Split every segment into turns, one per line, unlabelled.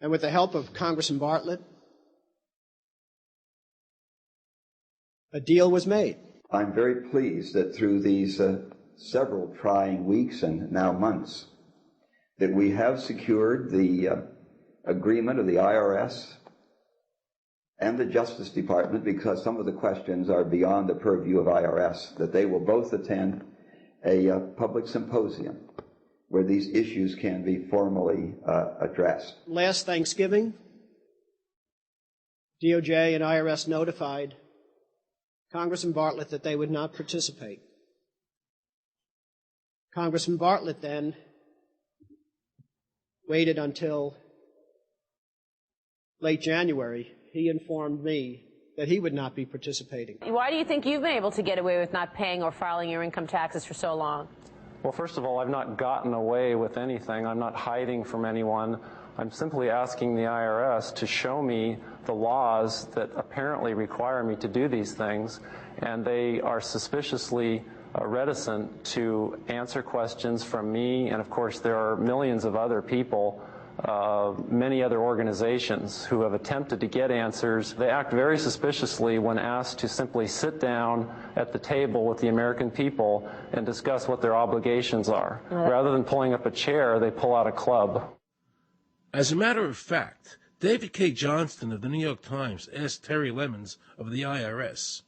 And with the help of Congressman Bartlett, a deal was made.
I'm very pleased that through these several trying weeks and now months, that we have secured the agreement of the IRS and the Justice Department, because some of the questions are beyond the purview of IRS, that they will both attend a public symposium where these issues can be formally addressed.
Last Thanksgiving, DOJ and IRS notified Congressman Bartlett that they would not participate. Congressman Bartlett then waited until late January. He informed me that he would not be participating.
Why do you think you've been able to get away with not paying or filing your income taxes for so long?
Well, first of all, I've not gotten away with anything. I'm not hiding from anyone. I'm simply asking the IRS to show me the laws that apparently require me to do these things, and they are suspiciously reticent to answer questions from me, and of course there are millions of other people, many other organizations who have attempted to get answers. They act very suspiciously when asked to simply sit down at the table with the American people and discuss what their obligations are. Rather than pulling up a chair, they pull out a club.
As a matter of fact, David K. Johnston of the New York Times asked Terry Lemons of the IRS,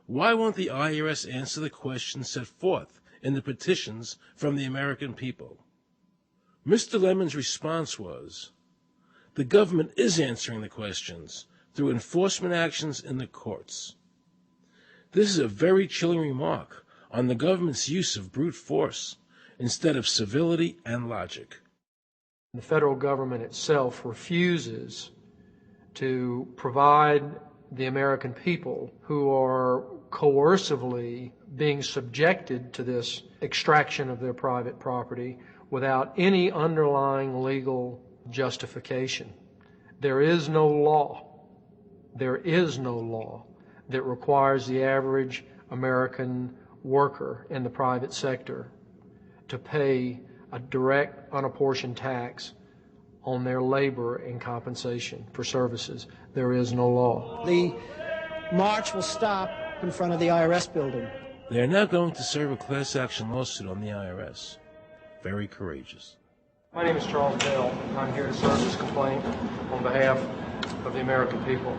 why won't the IRS answer the questions set forth in the petitions from the American people? Mr. Lemons' response was, the government is answering the questions through enforcement actions in the courts. This is a very chilling remark on the government's use of brute force instead of civility and logic.
The federal government itself refuses to provide the American people who are coercively being subjected to this extraction of their private property without any underlying legal justification. There is no law that requires the average American worker in the private sector to pay a direct unapportioned tax on their labor and compensation for services. There is no law.
The march will stop in front of the IRS building.
They are now going to serve a class action lawsuit on the IRS. Very courageous.
My name is Charles Bell. I'm here to serve this complaint on behalf of the American people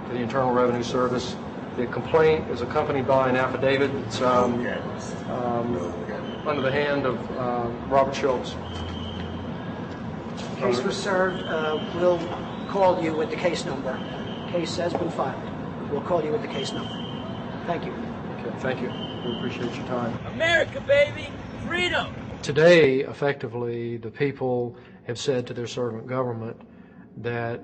to the Internal Revenue Service. The complaint is accompanied by an affidavit that's under the hand of Robert Schultz.
Case was served. We'll call you with the case number. Case has been filed. We'll call you with the case number. Thank you.
Okay, thank you. We appreciate your time.
America, baby! Freedom!
Today, effectively, the people have said to their servant government that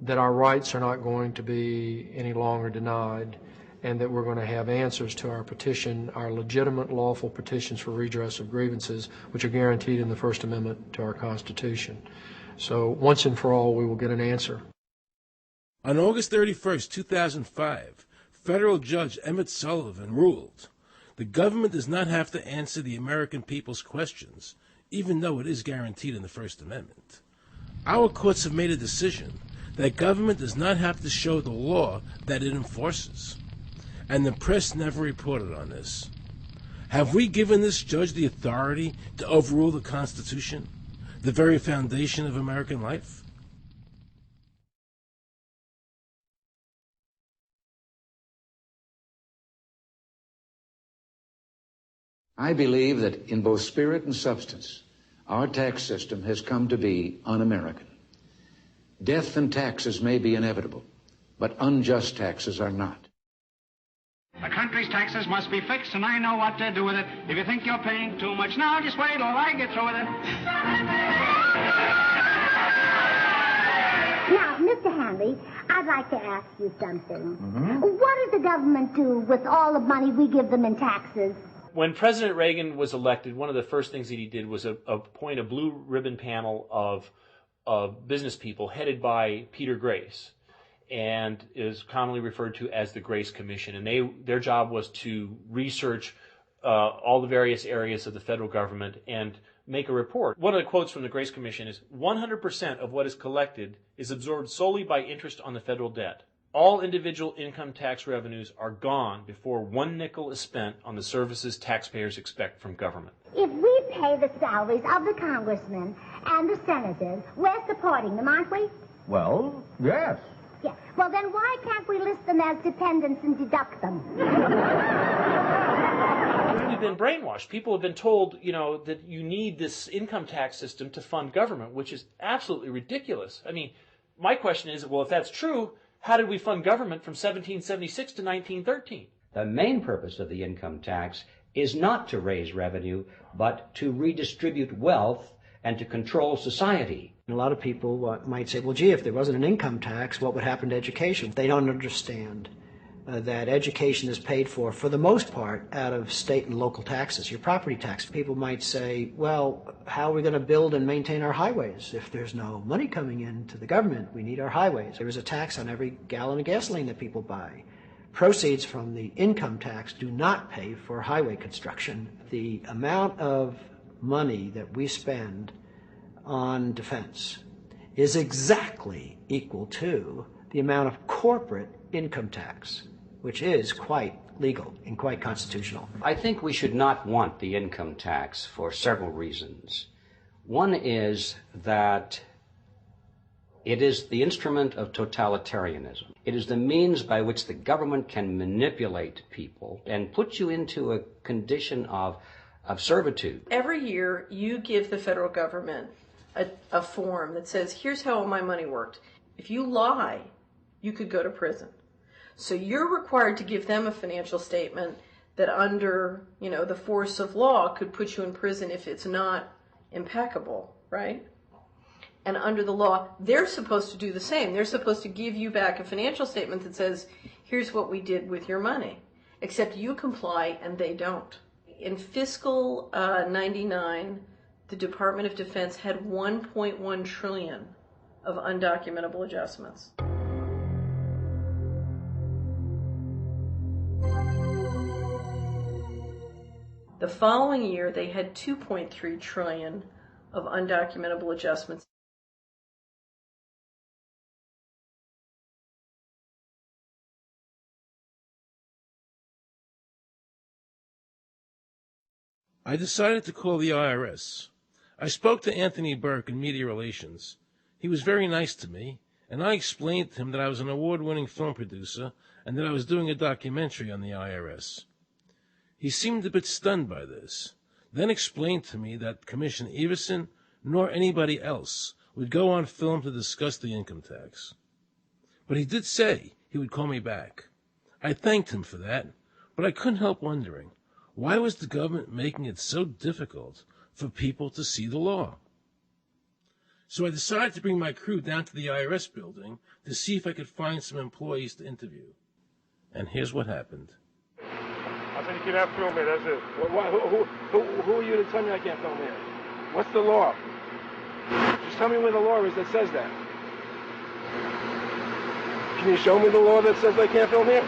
that our rights are not going to be any longer denied, and that we're going to have answers to our petition, our legitimate, lawful petitions for redress of grievances, which are guaranteed in the First Amendment to our Constitution. So once and for all, we will get an answer.
On August 31st, 2005, federal judge Emmett Sullivan ruled, the government does not have to answer the American people's questions, even though it is guaranteed in the First Amendment. Our courts have made a decision that government does not have to show the law that it enforces. And the press never reported on this. Have we given this judge the authority to overrule the Constitution, the very foundation of American life?
I believe that in both spirit and substance, our tax system has come to be un-American. Death and taxes may be inevitable, but unjust taxes are not.
The country's taxes must be fixed, and I know what to do with it. If you think you're paying too much now, just wait till I get through with it.
Now, Mr. Henry, I'd like to ask you something. What does the government do with all the money we give them in taxes?
When President Reagan was elected, one of the first things that he did was appoint a blue ribbon panel of business people headed by Peter Grace, and is commonly referred to as the Grace Commission. And their job was to research all the various areas of the federal government and make a report. One of the quotes from the Grace Commission is, 100% of what is collected is absorbed solely by interest on the federal debt. All individual income tax revenues are gone before 1 nickel is spent on the services taxpayers expect from government.
If we pay the salaries of the congressmen and the senators, we're supporting them, aren't we?
Well, yes.
Yeah. Well, then why can't we list them as dependents and deduct them?
We've been brainwashed. People have been told, that you need this income tax system to fund government, which is absolutely ridiculous. I mean, my question is, well, if that's true, how did we fund government from 1776 to 1913?
The main purpose of the income tax is not to raise revenue, but to redistribute wealth and to control society.
A lot of people might say, well, gee, if there wasn't an income tax, what would happen to education? They don't understand that education is paid for the most part, out of state and local taxes, your property tax. People might say, well, how are we going to build and maintain our highways if there's no money coming into the government? We need our highways. There is a tax on every gallon of gasoline that people buy. Proceeds from the income tax do not pay for highway construction. The amount of money that we spend on defense is exactly equal to the amount of corporate income tax, which is quite legal and quite constitutional.
I think we should not want the income tax for several reasons. One is that it is the instrument of totalitarianism. It is the means by which the government can manipulate people and put you into a condition of servitude.
Every year you give the federal government a form that says, here's how all my money worked. If you lie, you could go to prison. So you're required to give them a financial statement that under, the force of law could put you in prison if it's not impeccable, right? And under the law, they're supposed to do the same. They're supposed to give you back a financial statement that says, here's what we did with your money. Except you comply and they don't. In fiscal 99, the Department of Defense had 1.1 trillion of undocumentable adjustments. The following year, they had 2.3 trillion of undocumentable adjustments.
I decided to call the IRS. I spoke to Anthony Burke in media relations. He was very nice to me, and I explained to him that I was an award-winning film producer and that I was doing a documentary on the IRS. He seemed a bit stunned by this, then explained to me that Commissioner Everson nor anybody else would go on film to discuss the income tax. But he did say he would call me back. I thanked him for that, but I couldn't help wondering, why was the government making it so difficult for people to see the law? So I decided to bring my crew down to the IRS building to see if I could find some employees to interview. And here's what happened.
I said you cannot film here, that's it. Who are you to tell me I can't film here? What's the law? Just tell me where the law is that says that. Can you show me the law that says I can't film here?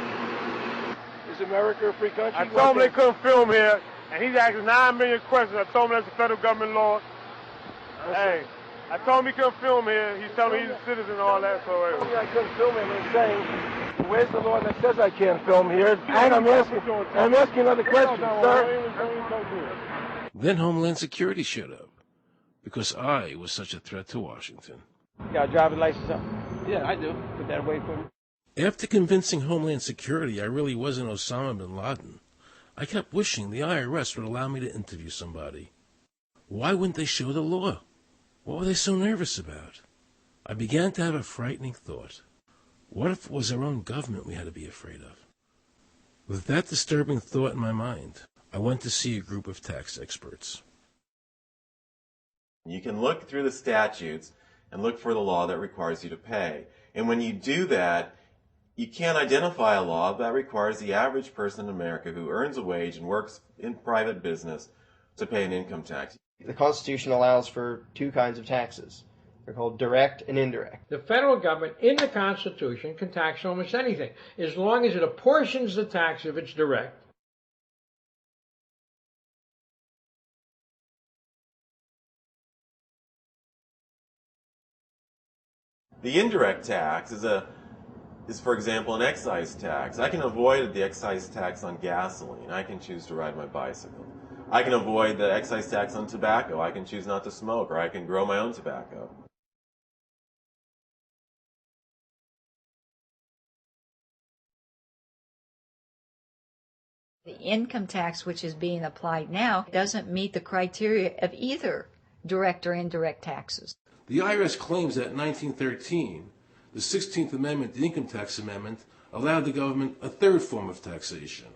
Is America a free country? I told him they couldn't film here, and he's asking 9 million questions. I told him that's the federal government law. Hey, I told him he couldn't film here. He's telling me he's a citizen and all that. So I couldn't film him and saying, where's the law that says I can't film here? And I'm asking another question, sir.
Then Homeland Security showed up, because I was such a threat to Washington.
You got a driver's license up? Yeah, I do. Put that away for me.
After convincing Homeland Security I really wasn't Osama bin Laden, I kept wishing the IRS would allow me to interview somebody. Why wouldn't they show the law? What were they so nervous about? I began to have a frightening thought. What if it was our own government we had to be afraid of? With that disturbing thought in my mind, I went to see a group of tax experts.
You can look through the statutes and look for the law that requires you to pay. And when you do that, you can't identify a law that requires the average person in America who earns a wage and works in private business to pay an income tax.
The Constitution allows for two kinds of taxes. They're called direct and indirect.
The federal government in the Constitution can tax almost anything, as long as it apportions the tax if it's direct.
The indirect tax is, for example, an excise tax. I can avoid the excise tax on gasoline. I can choose to ride my bicycle. I can avoid the excise tax on tobacco. I can choose not to smoke, or I can grow my own tobacco.
The income tax which is being applied now doesn't meet the criteria of either direct or indirect taxes.
The IRS claims that in 1913, the 16th Amendment, the Income Tax Amendment, allowed the government a third form of taxation.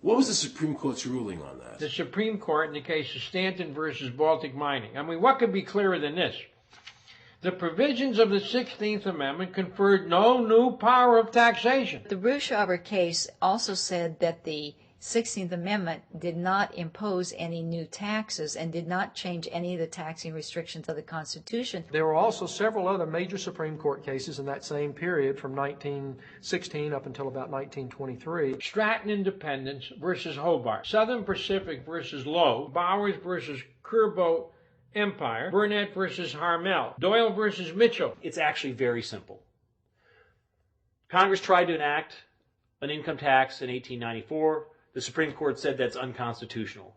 What was the Supreme Court's ruling on that?
The Supreme Court, in the case of Stanton versus Baltic Mining. I mean, what could be clearer than this? The provisions of the 16th Amendment conferred no new power of taxation.
The Russo case also said that the 16th Amendment did not impose any new taxes and did not change any of the taxing restrictions of the Constitution.
There were also several other major Supreme Court cases in that same period from 1916 up until about 1923.
Stratton Independence versus Hobart, Southern Pacific versus Lowe, Bowers versus Curbo Empire, Burnett versus Harmel, Doyle versus Mitchell.
It's actually very simple. Congress tried to enact an income tax in 1894. The Supreme Court said that's unconstitutional.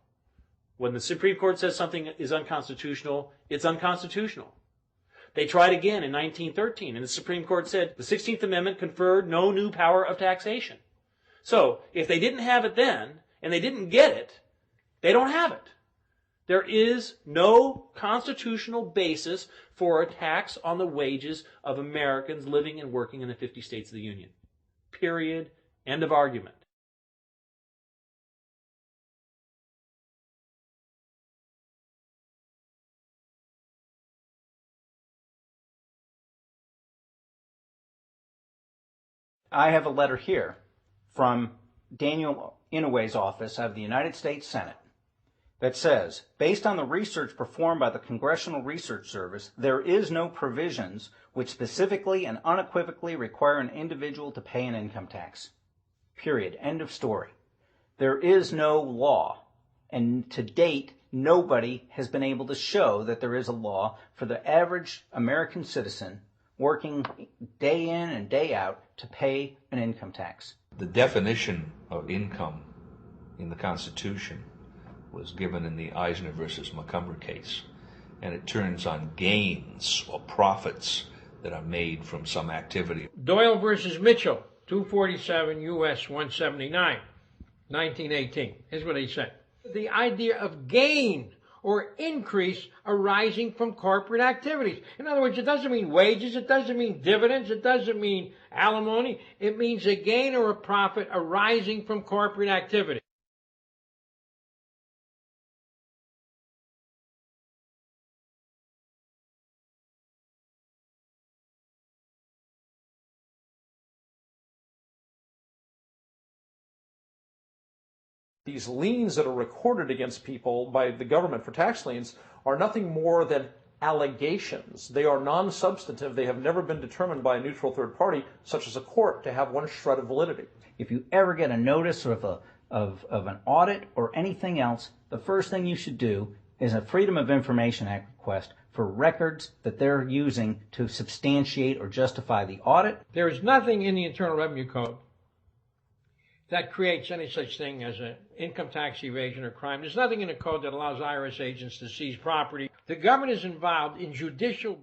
When the Supreme Court says something is unconstitutional, it's unconstitutional. They tried again in 1913, and the Supreme Court said the 16th Amendment conferred no new power of taxation. So, if they didn't have it then, and they didn't get it, they don't have it. There is no constitutional basis for a tax on the wages of Americans living and working in the 50 states of the Union. Period. End of argument.
I have a letter here from Daniel Inouye's office of the United States Senate that says, based on the research performed by the Congressional Research Service, there is no provisions which specifically and unequivocally require an individual to pay an income tax. Period. End of story. There is no law, and to date, nobody has been able to show that there is a law for the average American citizen working day in and day out to pay an income tax.
The definition of income in the Constitution was given in the Eisner versus Macomber case, and it turns on gains or profits that are made from some activity.
Doyle versus Mitchell, 247 U.S. 179, 1918. Here's what he said. The idea of gain or increase arising from corporate activities. In other words, it doesn't mean wages, it doesn't mean dividends, it doesn't mean alimony. It means a gain or a profit arising from corporate activity.
These liens that are recorded against people by the government for tax liens are nothing more than allegations. They are non-substantive. They have never been determined by a neutral third party, such as a court, to have one shred of validity.
If you ever get a notice of an audit or anything else, the first thing you should do is a Freedom of Information Act request for records that they're using to substantiate or justify the audit.
There is nothing in the Internal Revenue Code that creates any such thing as an income tax evasion or crime. There's nothing in the code that allows IRS agents to seize property. The government is involved in judicial